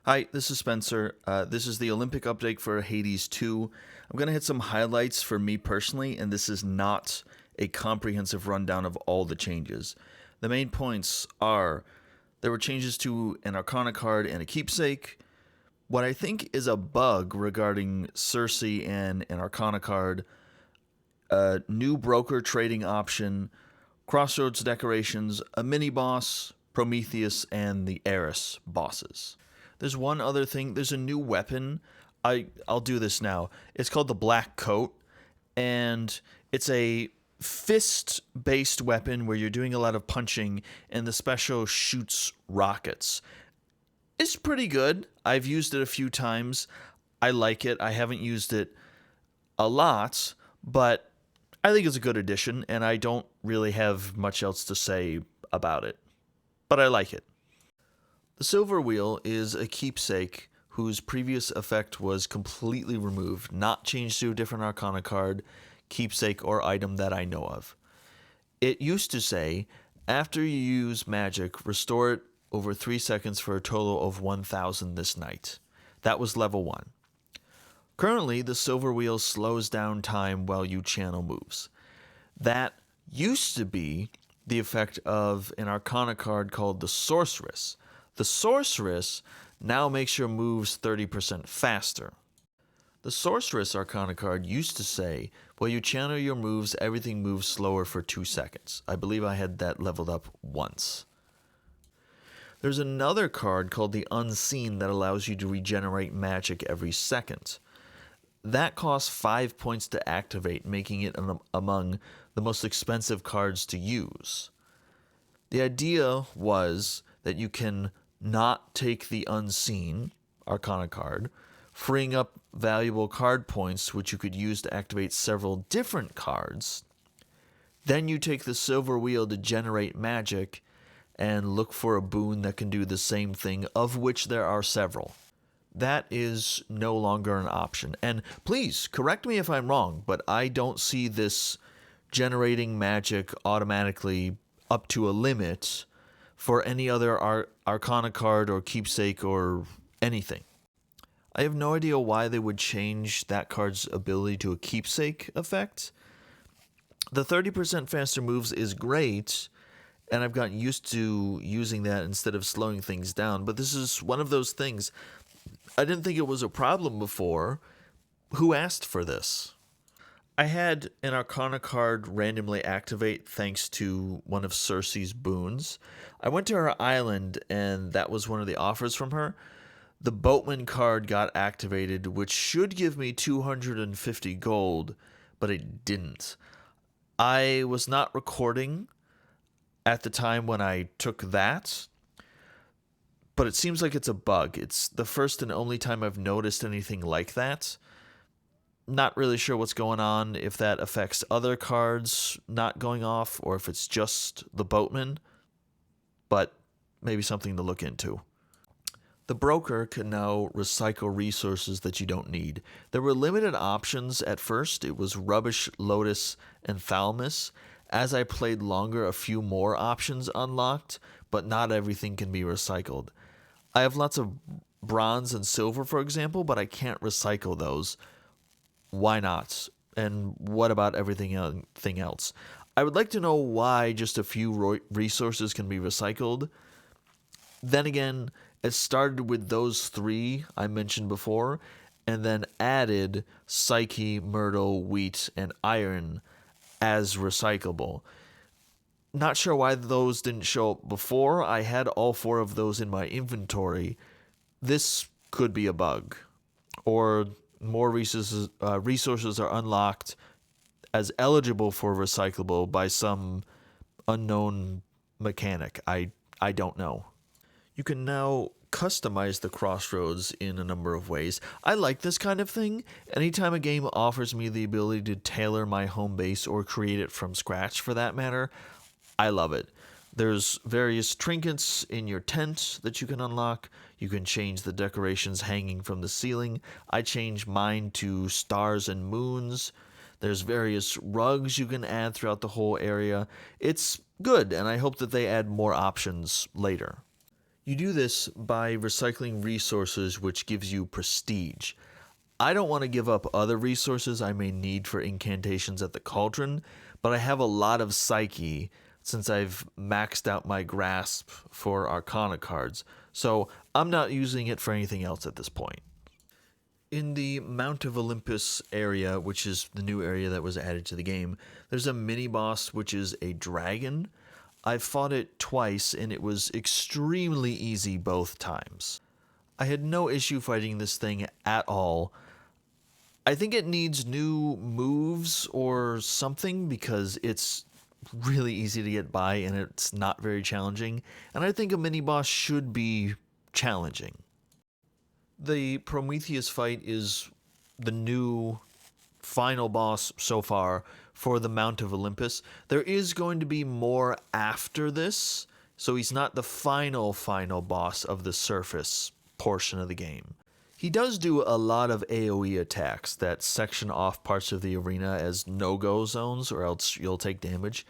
Hi, this is Spencer. This is the Olympic update for Hades 2. I'm going to hit some highlights for me personally, and this is not a comprehensive rundown of all the changes. The main points are there were changes to an Arcana card and a Keepsake. What I think is a bug regarding Circe and an Arcana card, a new broker trading option, Crossroads decorations, a mini boss, Prometheus, and the Eris bosses. There's one other thing. There's a new weapon. I'll do this now. It's called the Black Coat, and it's a fist-based weapon where you're doing a lot of punching, and the special shoots rockets. It's pretty good. I've used it a few times. I like it. I haven't used it a lot, but I think it's a good addition, and I don't really have much else to say about it. But I like it. The Silver Wheel is a Keepsake whose previous effect was completely removed, not changed to a different Arcana card, Keepsake, or item that I know of. It used to say, after you use magic, restore it over 3 seconds for a total of 1,000 this night. That was level 1. Currently, the Silver Wheel slows down time while you channel moves. That used to be the effect of an Arcana card called the Sorceress. The Sorceress now makes your moves 30% faster. The Sorceress Arcana card used to say, while you channel your moves, everything moves slower for 2 seconds. I believe I had that leveled up once. There's another card called the Unseen that allows you to regenerate magic every second. That costs 5 points to activate, making it among the most expensive cards to use. The idea was that you can not take the Unseen Arcana card, freeing up valuable card points which you could use to activate several different cards. Then you take the Silver Wheel to generate magic and look for a boon that can do the same thing, of which there are several. That is no longer an option. And please, correct me if I'm wrong, but I don't see this generating magic automatically up to a limit for any other Arcana card or Keepsake or anything. I have no idea why they would change that card's ability to a Keepsake effect. The 30% faster moves is great, and I've gotten used to using that instead of slowing things down, but this is one of those things. I didn't think it was a problem before. Who asked for this? I had an Arcana card randomly activate thanks to one of Circe's boons. I went to her island, and that was one of the offers from her. The Boatman card got activated, which should give me 250 gold, but it didn't. I was not recording at the time when I took that, but it seems like it's a bug. It's the first and only time I've noticed anything like that. Not really sure what's going on, if that affects other cards not going off, or if it's just the Boatman, but maybe something to look into. The broker can now recycle resources that you don't need. There were limited options at first. It was Rubbish, Lotus, and Thalamus. As I played longer, a few more options unlocked, but not everything can be recycled. I have lots of bronze and silver, for example, but I can't recycle those. Why not? And what about everything else? I would like to know why just a few resources can be recycled. Then again, it started with those 3 I mentioned before, and then added Psyche, Myrtle, Wheat, and Iron as recyclable. Not sure why those didn't show up before. I had all 4 of those in my inventory. This could be a bug. Or more resources are unlocked as eligible for recyclable by some unknown mechanic. I don't know. You can now customize the Crossroads in a number of ways. I like this kind of thing. Anytime a game offers me the ability to tailor my home base or create it from scratch for that matter, I love it. There's various trinkets in your tent that you can unlock. You can change the decorations hanging from the ceiling. I changed mine to stars and moons. There's various rugs you can add throughout the whole area. It's good, and I hope that they add more options later. You do this by recycling resources, which gives you prestige. I don't want to give up other resources I may need for incantations at the cauldron, but I have a lot of psyche since I've maxed out my grasp for Arcana cards, so I'm not using it for anything else at this point. In the Mount of Olympus area, which is the new area that was added to the game, there's a mini boss which is a dragon. I've fought it twice and it was extremely easy both times. I had no issue fighting this thing at all. I think it needs new moves or something because it's really easy to get by and it's not very challenging. And I think a mini boss should be challenging. The Prometheus fight is the new final boss so far for the Mount of Olympus. There is going to be more after this, so he's not the final boss of the surface portion of the game. He does do a lot of AoE attacks that section off parts of the arena as no-go zones or else you'll take damage.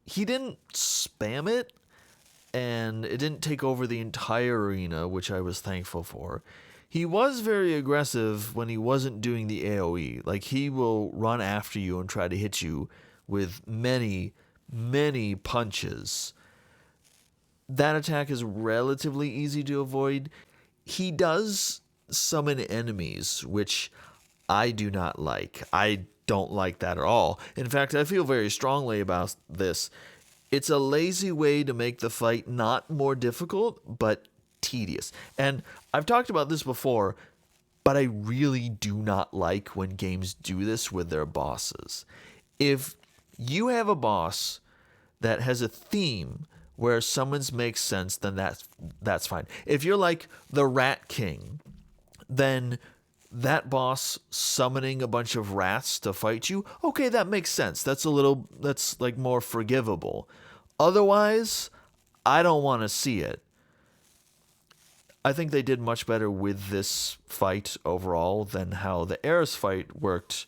He didn't spam it, and it didn't take over the entire arena, which I was thankful for. He was very aggressive when he wasn't doing the AoE. Like, he will run after you and try to hit you with many, many punches. That attack is relatively easy to avoid. He does summon enemies, which I do not like. I don't like that at all. In fact, I feel very strongly about this. It's a lazy way to make the fight not more difficult, but tedious. And I've talked about this before, but I really do not like when games do this with their bosses. If you have a boss that has a theme where summons make sense, then that's fine. If you're like the Rat King, then that boss summoning a bunch of rats to fight you, okay, that makes sense. That's like more forgivable. Otherwise, I don't want to see it. I think they did much better with this fight overall than how the Eris fight worked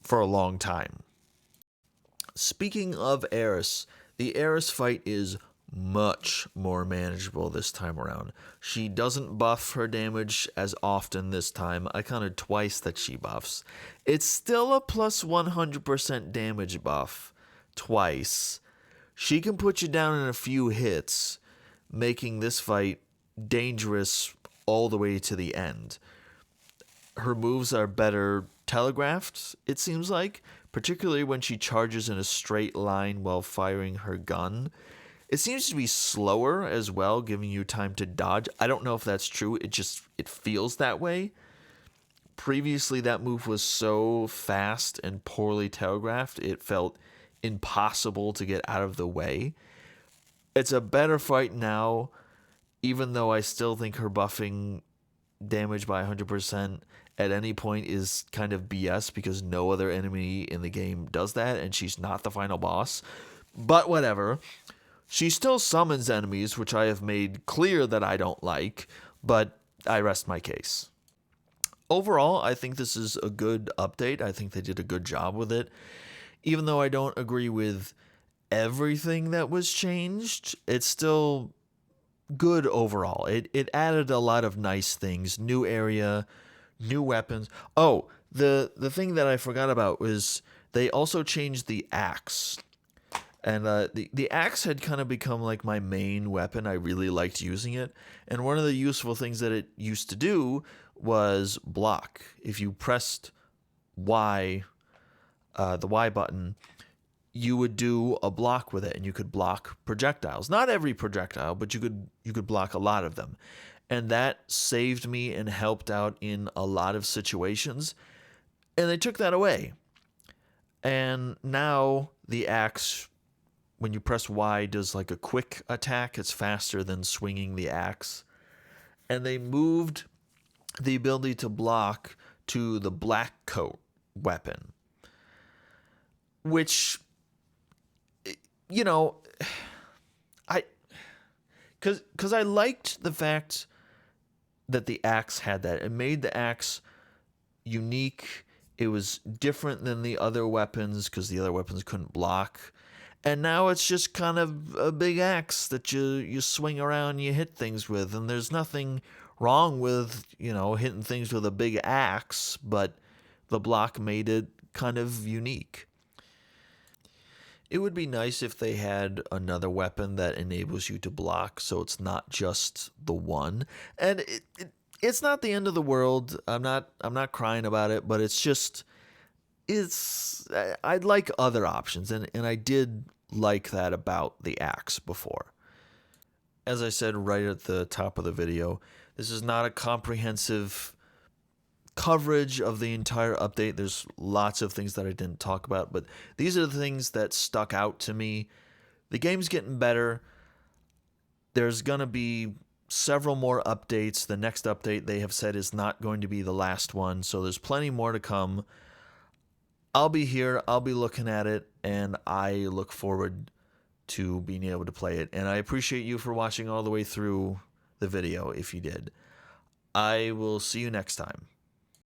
for a long time. Speaking of Eris, the Eris fight is much more manageable this time around. She doesn't buff her damage as often this time. I counted twice that she buffs. It's still a plus 100% damage buff twice. She can put you down in a few hits, making this fight dangerous all the way to the end. Her moves are better telegraphed, it seems like, particularly when she charges in a straight line while firing her gun. It seems to be slower as well, giving you time to dodge. I don't know if that's true. It feels that way. Previously, that move was so fast and poorly telegraphed, it felt impossible to get out of the way. It's a better fight now, even though I still think her buffing damage by 100% at any point is kind of BS because no other enemy in the game does that, and she's not the final boss. But whatever. She still summons enemies, which I have made clear that I don't like, but I rest my case. Overall, I think this is a good update. I think they did a good job with it. Even though I don't agree with everything that was changed, it's still good overall. It added a lot of nice things. New area, new weapons. Oh, the thing that I forgot about was they also changed the axe. And the axe had kind of become like my main weapon. I really liked using it. And one of the useful things that it used to do was block. If you pressed Y, the Y button, you would do a block with it, and you could block projectiles. Not every projectile, but you could block a lot of them. And that saved me and helped out in a lot of situations. And they took that away. And now the axe, when you press Y, does like a quick attack. It's faster than swinging the axe. And they moved the ability to block to the black coat weapon, which, you know, because I liked the fact that the axe had that. It made the axe unique. It was different than the other weapons because the other weapons couldn't block. And now it's just kind of a big axe that you swing around and you hit things with. And there's nothing wrong with, hitting things with a big axe, but the block made it kind of unique. It would be nice if they had another weapon that enables you to block, so it's not just the one. And it's not the end of the world. I'm not crying about it, but it's just I'd like other options, and I did like that about the axe before. As I said right at the top of the video, this is not a comprehensive coverage of the entire update. There's lots of things that I didn't talk about, but these are the things that stuck out to me. The game's getting better. There's going to be several more updates. The next update they have said is not going to be the last one, so there's plenty more to come. I'll be here, I'll be looking at it, and I look forward to being able to play it. And I appreciate you for watching all the way through the video if you did. I will see you next time.